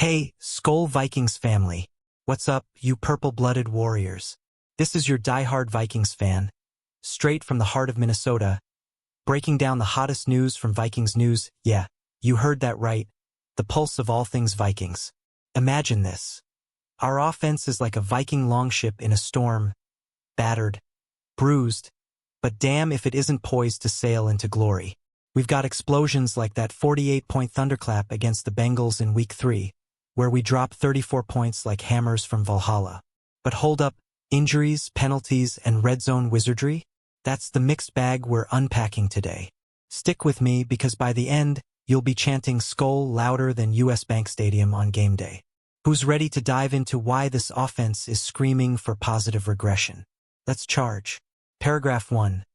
Hey, Skol Vikings family. What's up, you purple-blooded warriors? This is your diehard Vikings fan, straight from the heart of Minnesota, breaking down the hottest news from Vikings news. Yeah, you heard that right. The pulse of all things Vikings. Imagine this. Our offense is like a Viking longship in a storm, battered, bruised, but damn if it isn't poised to sail into glory. We've got explosions like that 48-point thunderclap against the Bengals in Week 3, where we dropped 34 points like hammers from Valhalla. But hold up, injuries, penalties, and red zone wizardry? That's the mixed bag we're unpacking today. Stick with me because by the end, you'll be chanting Skol louder than US Bank Stadium on game day. Who's ready to dive into why this offense is screaming for positive regression? Let's charge. Paragraph 1.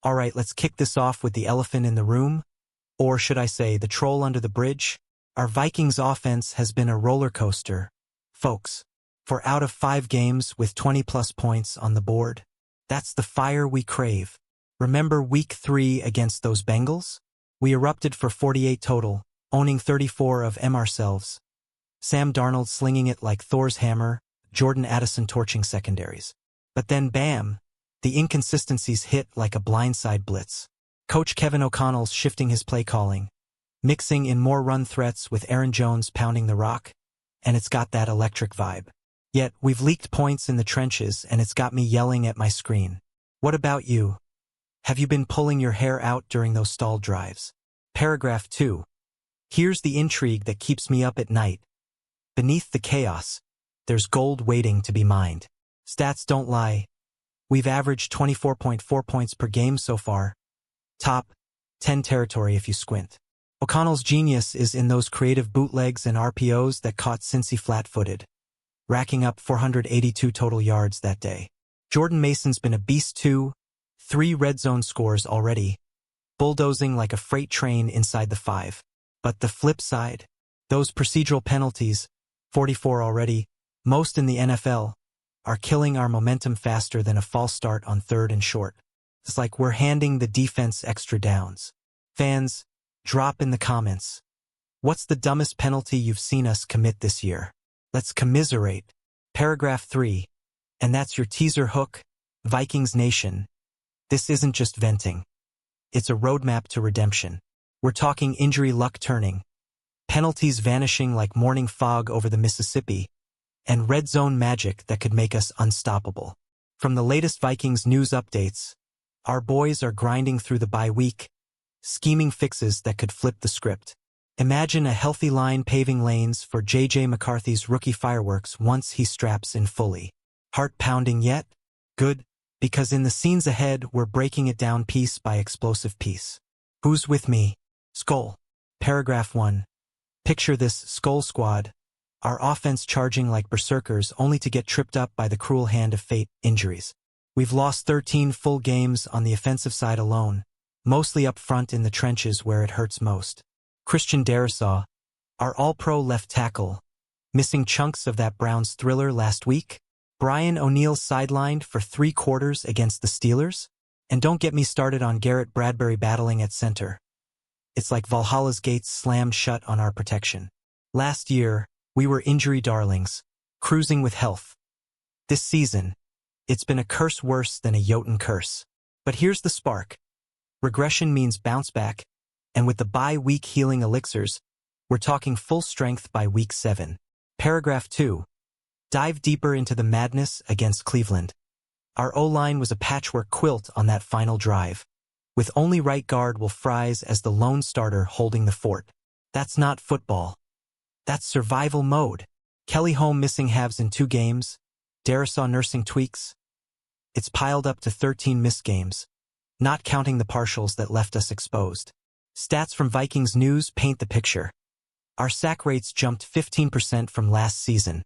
All right, let's kick this off with the elephant in the room, or should I say the troll under the bridge? Our Vikings offense has been a roller coaster, folks. For out of 5 games with 20-plus points on the board, that's the fire we crave. Remember Week 3 against those Bengals? We erupted for 48 total, owning 34 of them ourselves. Sam Darnold slinging it like Thor's hammer, Jordan Addison torching secondaries. But then bam, the inconsistencies hit like a blindside blitz. Coach Kevin O'Connell's shifting his play calling, mixing in more run threats with Aaron Jones pounding the rock, and it's got that electric vibe. Yet, we've leaked points in the trenches and it's got me yelling at my screen. What about you? Have you been pulling your hair out during those stalled drives? Paragraph 2. Here's the intrigue that keeps me up at night. Beneath the chaos, there's gold waiting to be mined. Stats don't lie. We've averaged 24.4 points per game so far. Top 10 territory if you squint. O'Connell's genius is in those creative bootlegs and RPOs that caught Cincy flat-footed, racking up 482 total yards that day. Jordan Mason's been a beast too, 3 red zone scores already, bulldozing like a freight train inside the 5. But the flip side, those procedural penalties, 44 already, most in the NFL, are killing our momentum faster than a false start on 3rd and short. It's like we're handing the defense extra downs. Fans, drop in the comments. What's the dumbest penalty you've seen us commit this year? Let's commiserate. Paragraph 3. And that's your teaser hook, Vikings Nation. This isn't just venting. It's a roadmap to redemption. We're talking injury luck turning, penalties vanishing like morning fog over the Mississippi, and red zone magic that could make us unstoppable. From the latest Vikings news updates, our boys are grinding through the bye week, scheming fixes that could flip the script. Imagine a healthy line paving lanes for J.J. McCarthy's rookie fireworks once he straps in fully. Heart pounding yet? Good, because in the scenes ahead we're breaking it down piece by explosive piece. Who's with me? Skol. Paragraph 1. Picture this Skol squad, our offense charging like berserkers only to get tripped up by the cruel hand of fate, injuries. We've lost 13 full games on the offensive side alone, mostly up front in the trenches where it hurts most. Christian Darrisaw, our all-pro left tackle, missing chunks of that Browns thriller last week. Brian O'Neill sidelined for 3 quarters against the Steelers. And don't get me started on Garrett Bradbury battling at center. It's like Valhalla's gates slammed shut on our protection. Last year, we were injury darlings, cruising with health. This season, it's been a curse worse than a Jotun curse. But here's the spark. Regression means bounce back, and with the bye week healing elixirs, we're talking full strength by week 7. Paragraph 2. Dive deeper into the madness against Cleveland. Our O-line was a patchwork quilt on that final drive, with only right guard Will Fries as the lone starter holding the fort. That's not football. That's survival mode. Kelly Holm missing halves in 2 games, Darrisaw nursing tweaks. It's piled up to 13 missed games, not counting the partials that left us exposed. Stats from Vikings News paint the picture. Our sack rates jumped 15% from last season,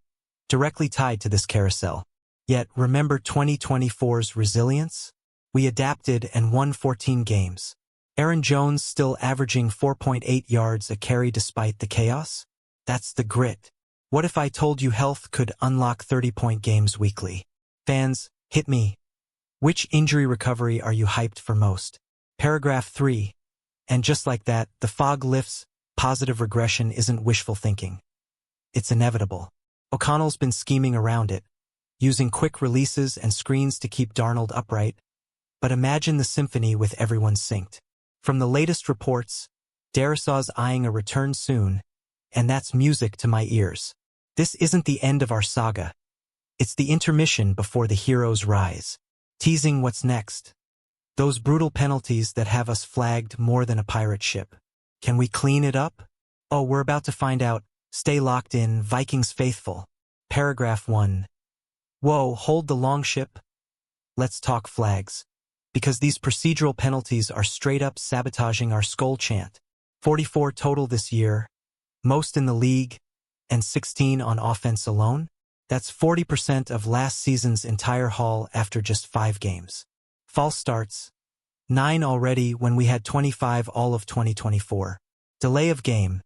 directly tied to this carousel. Yet, remember 2024's resilience? We adapted and won 14 games. Aaron Jones still averaging 4.8 yards a carry despite the chaos? That's the grit. What if I told you health could unlock 30-point games weekly? Fans, hit me. Which injury recovery are you hyped for most? Paragraph 3. And just like that, the fog lifts. Positive regression isn't wishful thinking. It's inevitable. O'Connell's been scheming around it, using quick releases and screens to keep Darnold upright. But imagine the symphony with everyone synced. From the latest reports, Darisaw's eyeing a return soon, and that's music to my ears. This isn't the end of our saga. It's the intermission before the heroes rise, teasing what's next. Those brutal penalties that have us flagged more than a pirate ship. Can we clean it up? Oh, we're about to find out. Stay locked in, Vikings faithful. Paragraph 1. Whoa, hold the long ship. Let's talk flags. Because these procedural penalties are straight up sabotaging our Skol chant. 44 total this year, most in the league, and 16 on offense alone. That's 40% of last season's entire haul after just 5 games. False starts, 9 already when we had 25 all of 2024. Delay of game,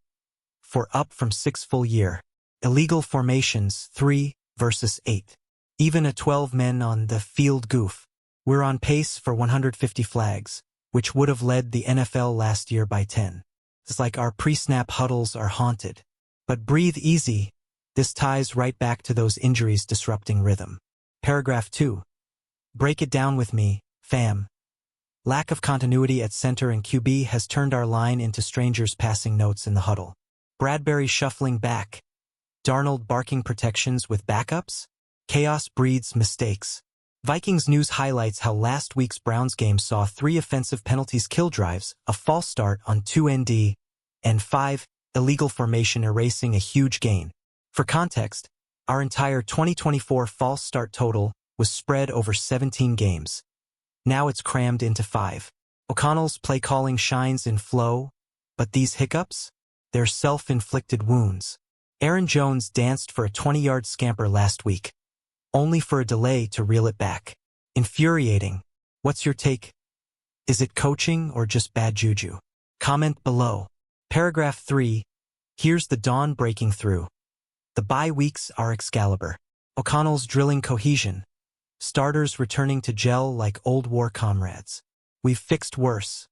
4 up from 6 full year. Illegal formations, 3 versus 8. Even a 12 men on the field goof. We're on pace for 150 flags, which would have led the NFL last year by 10. It's like our pre-snap huddles are haunted. But breathe easy, this ties right back to those injuries disrupting rhythm. Paragraph 2. Break it down with me, fam. Lack of continuity at center and QB has turned our line into strangers passing notes in the huddle. Bradbury shuffling back. Darnold barking protections with backups? Chaos breeds mistakes. Vikings news highlights how last week's Browns game saw 3 offensive penalties kill drives, a false start on 2 ND, and 5 illegal formation erasing a huge gain. For context, our entire 2024 false start total was spread over 17 games. Now it's crammed into 5. O'Connell's play calling shines in flow, but these hiccups? They're self-inflicted wounds. Aaron Jones danced for a 20-yard scamper last week, only for a delay to reel it back. Infuriating. What's your take? Is it coaching or just bad juju? Comment below. Paragraph 3. Here's the dawn breaking through. The bye weeks are Excalibur. O'Connell's drilling cohesion. Starters returning to gel like old war comrades. We've fixed worse.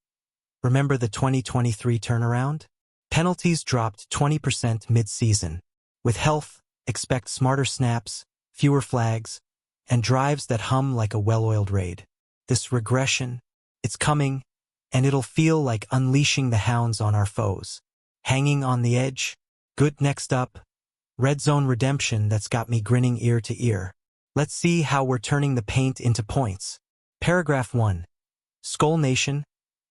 Remember the 2023 turnaround? Penalties dropped 20% mid-season. With health, expect smarter snaps, fewer flags, and drives that hum like a well-oiled raid. This regression, it's coming, and it'll feel like unleashing the hounds on our foes. Hanging on the edge? Good. Next up, red zone redemption that's got me grinning ear to ear. Let's see how we're turning the paint into points. Paragraph 1. Skol Nation,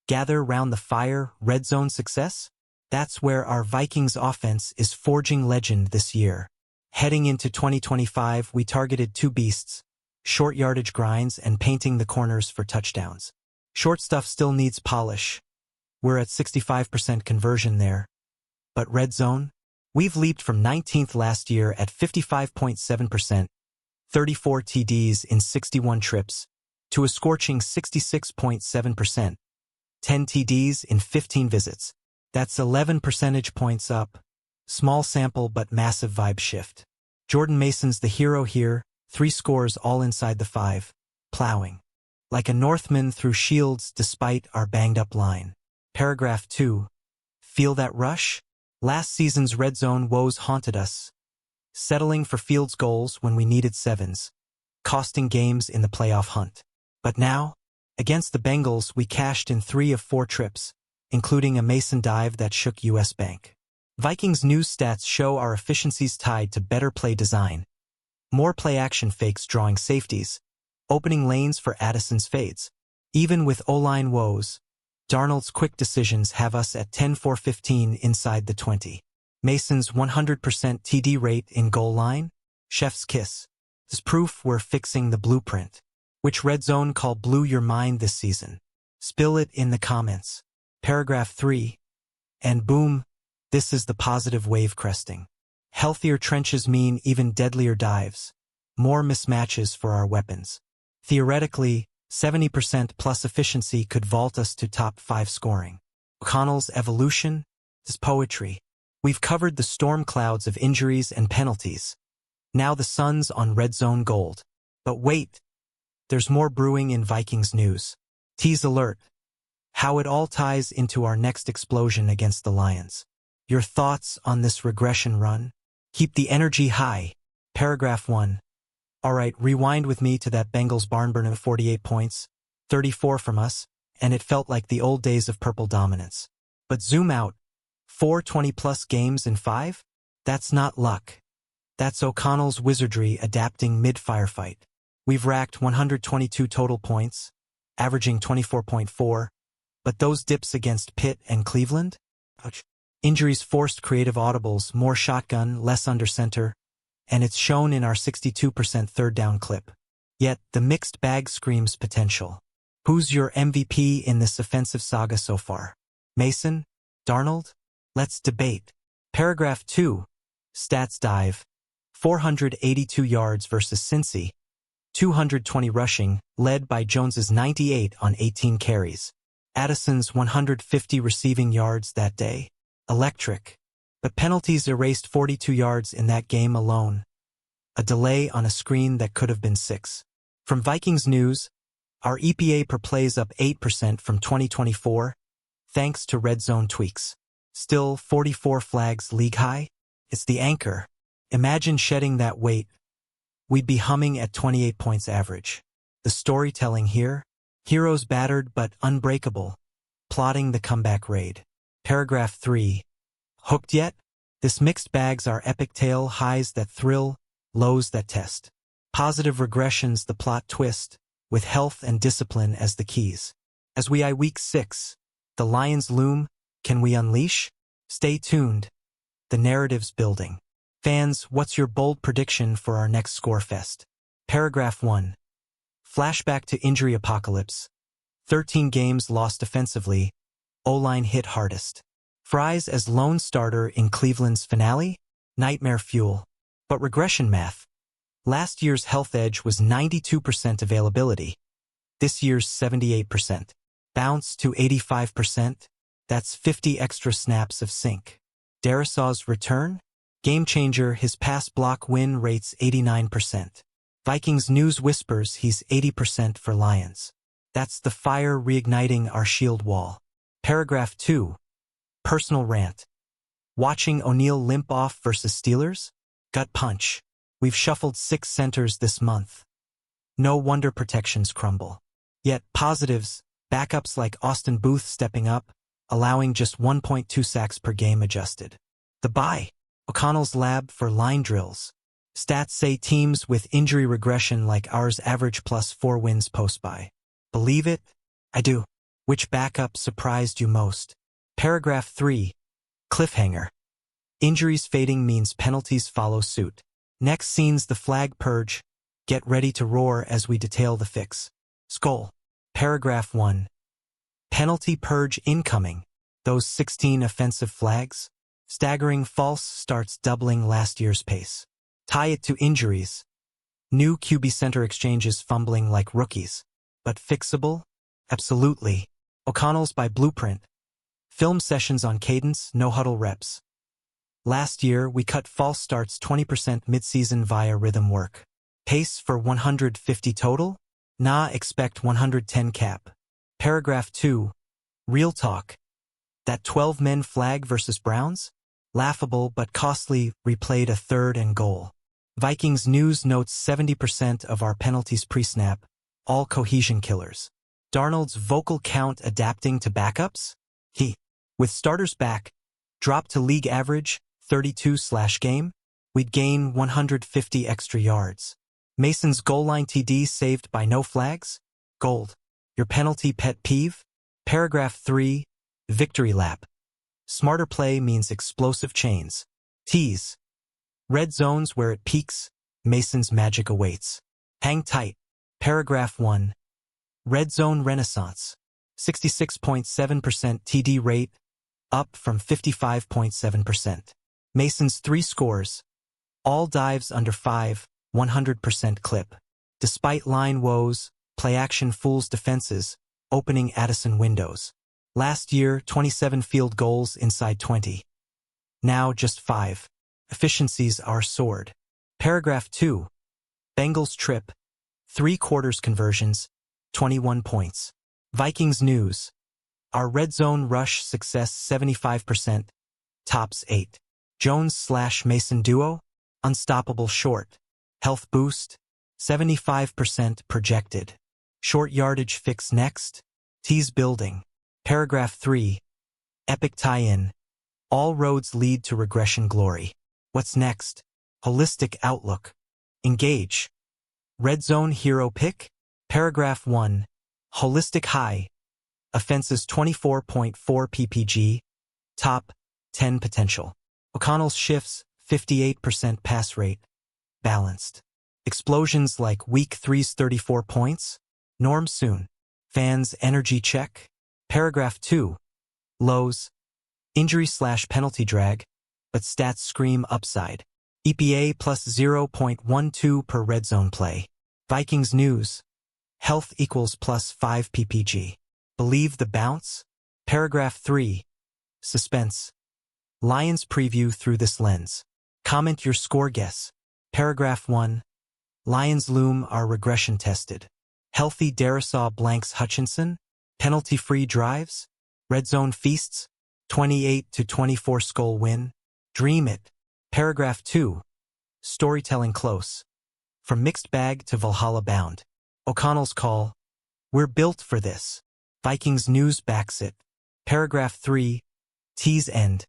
gather round the fire, red zone success? That's where our Vikings offense is forging legend this year. Heading into 2025, we targeted 2 beasts, short yardage grinds and painting the corners for touchdowns. Short stuff still needs polish. We're at 65% conversion there. But red zone? We've leaped from 19th last year at 55.7%, 34 TDs in 61 trips, to a scorching 66.7%, 10 TDs in 15 visits. That's 11 percentage points up. Small sample but massive vibe shift. Jordan Mason's the hero here, 3 scores all inside the 5, plowing. Like a Northman through shields despite our banged-up line. Paragraph 2. Feel that rush? Last season's red zone woes haunted us, settling for Fields goals when we needed 7s, costing games in the playoff hunt. But now, against the Bengals, we cashed in 3 of 4 trips, including a Mason dive that shook US Bank. Vikings news stats show our efficiencies tied to better play design. More play-action fakes drawing safeties, opening lanes for Addison's fades. Even with O-line woes, Darnold's quick decisions have us at 10-4-15 inside the 20. Mason's 100% TD rate in goal line? Chef's kiss. Is proof we're fixing the blueprint. Which red zone call blew your mind this season? Spill it in the comments. Paragraph 3. And boom, this is the positive wave cresting. Healthier trenches mean even deadlier dives. More mismatches for our weapons. Theoretically, 70% plus efficiency could vault us to top 5 scoring. O'Connell's evolution is poetry. We've covered the storm clouds of injuries and penalties. Now the sun's on red zone gold. But wait, there's more brewing in Vikings news. Tease alert. How it all ties into our next explosion against the Lions. Your thoughts on this regression run? Keep the energy high. Paragraph 1. Alright, rewind with me to that Bengals barn burner of 48 points, 34 from us, and it felt like the old days of purple dominance. But zoom out. 420-plus games in 5? That's not luck. That's O'Connell's wizardry adapting mid-firefight. We've racked 122 total points, averaging 24.4, but those dips against Pitt and Cleveland? Ouch. Injuries forced creative audibles, more shotgun, less under center, and it's shown in our 62% third down clip. Yet, the mixed bag screams potential. Who's your MVP in this offensive saga so far? Mason? Darnold? Let's debate. Paragraph 2. Stats dive. 482 yards versus Cincy. 220 rushing, led by Jones's 98 on 18 carries. Addison's 150 receiving yards that day. Electric. But penalties erased 42 yards in that game alone. A delay on a screen that could have been 6. From Vikings News, our EPA per play's up 8% from 2024, thanks to red zone tweaks. Still 44 flags league high? It's the anchor. Imagine shedding that weight. We'd be humming at 28 points average. The storytelling here? Heroes battered but unbreakable. Plotting the comeback raid. Paragraph 3. Hooked yet? This mixed bags are epic tale, highs that thrill, lows that test. Positive regressions the plot twist, with health and discipline as the keys. As we eye week 6, the Lions loom. Can we unleash? Stay tuned. The narrative's building. Fans, what's your bold prediction for our next Scorefest? Paragraph 1. Flashback to injury apocalypse. 13 games lost offensively. O-line hit hardest. Fries as lone starter in Cleveland's finale? Nightmare fuel. But regression math. Last year's health edge was 92% availability. This year's 78%. Bounce to 85%. That's 50 extra snaps of sync. Darrisaw's return? Game changer, his pass block win rates 89%. Vikings News whispers he's 80% for Lions. That's the fire reigniting our shield wall. Paragraph 2. Personal rant. Watching O'Neal limp off versus Steelers? Gut punch. We've shuffled 6 centers this month. No wonder protections crumble. Yet positives, backups like Austin Booth stepping up, allowing just 1.2 sacks per game adjusted. The bye. O'Connell's lab for line drills. Stats say teams with injury regression like ours average plus 4 wins post-bye. Believe it? I do. Which backup surprised you most? Paragraph 3. Cliffhanger. Injuries fading means penalties follow suit. Next scene's the flag purge. Get ready to roar as we detail the fix. Skol. Paragraph 1. Penalty purge incoming. Those 16 offensive flags? Staggering false starts doubling last year's pace. Tie it to injuries. New QB center exchanges fumbling like rookies. But fixable? Absolutely. O'Connell's by blueprint. Film sessions on cadence, no huddle reps. Last year, we cut false starts 20% midseason via rhythm work. Pace for 150 total? Nah, expect 110 cap. Paragraph 2. Real talk. That 12-men flag versus Browns? Laughable but costly, replayed a 3rd and goal. Vikings News notes 70% of our penalties pre-snap, all cohesion killers. Darnold's vocal count adapting to backups? With starters back, drop to league average, 32/game, we'd gain 150 extra yards. Mason's goal line TD saved by no flags? Gold. Your penalty pet peeve? Paragraph 3. Victory lap. Smarter play means explosive chains. Tease. Red zones where it peaks, Mason's magic awaits. Hang tight. Paragraph 1. Red zone renaissance. 66.7% TD rate, up from 55.7%. Mason's 3 scores. All dives under 5, 100% clip. Despite line woes, play action fools defenses, opening Addison windows. Last year, 27 field goals inside 20. Now just 5. Efficiencies are soared. Paragraph 2. Bengals trip. 3/4 conversions, 21 points. Vikings News. Our red zone rush success 75%, tops 8. Jones/Mason duo, unstoppable short. Health boost, 75% projected. Short yardage fix next. Tease building. Paragraph 3. Epic tie-in. All roads lead to regression glory. What's next? Holistic outlook. Engage. Red zone hero pick. Paragraph 1. Holistic high. Offenses 24.4 ppg. Top 10 potential. O'Connell's shifts, 58% pass rate. Balanced. Explosions like week 3's 34 points. Norm soon. Fans energy check. Paragraph 2. Lows. Injury/penalty drag, but stats scream upside. EPA plus 0.12 per red zone play. Vikings news. Health equals plus 5 ppg. Believe the bounce? Paragraph 3. Suspense. Lions preview through this lens. Comment your score guess. Paragraph 1. Lions loom are regression tested. Healthy Darisaw blanks Hutchinson. Penalty-free drives. Red zone feasts. 28-24 Skol win. Dream it. Paragraph 2. Storytelling close. From mixed bag to Valhalla bound. O'Connell's call. We're built for this. Vikings news backs it. Paragraph 3. Tease end.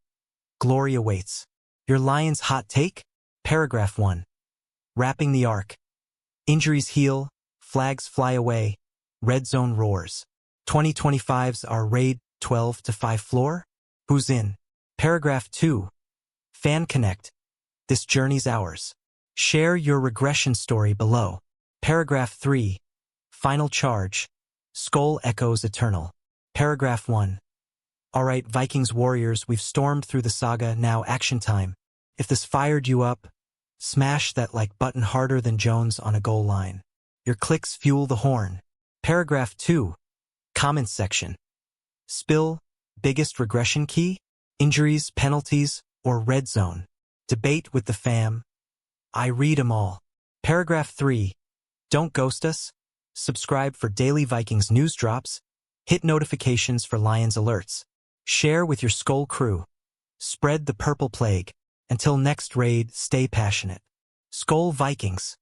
Glory awaits. Your Lions hot take? Paragraph 1. Wrapping the arc. Injuries heal. Flags fly away. Red zone roars. 2025's our raid 12-5 floor? Who's in? Paragraph 2. Fan Connect. This journey's ours. Share your regression story below. Paragraph 3. Final charge. Skol echoes eternal. Paragraph 1. Alright, Vikings warriors, we've stormed through the saga, now action time. If this fired you up, smash that like button harder than Jones on a goal line. Your clicks fuel the horn. Paragraph 2. Comments section. Spill. Biggest regression key? Injuries, penalties, or red zone? Debate with the fam. I read 'em all. Paragraph 3. Don't ghost us. Subscribe for daily Vikings news drops. Hit notifications for Lions alerts. Share with your Skol crew. Spread the purple plague. Until next raid, stay passionate. Skol Vikings.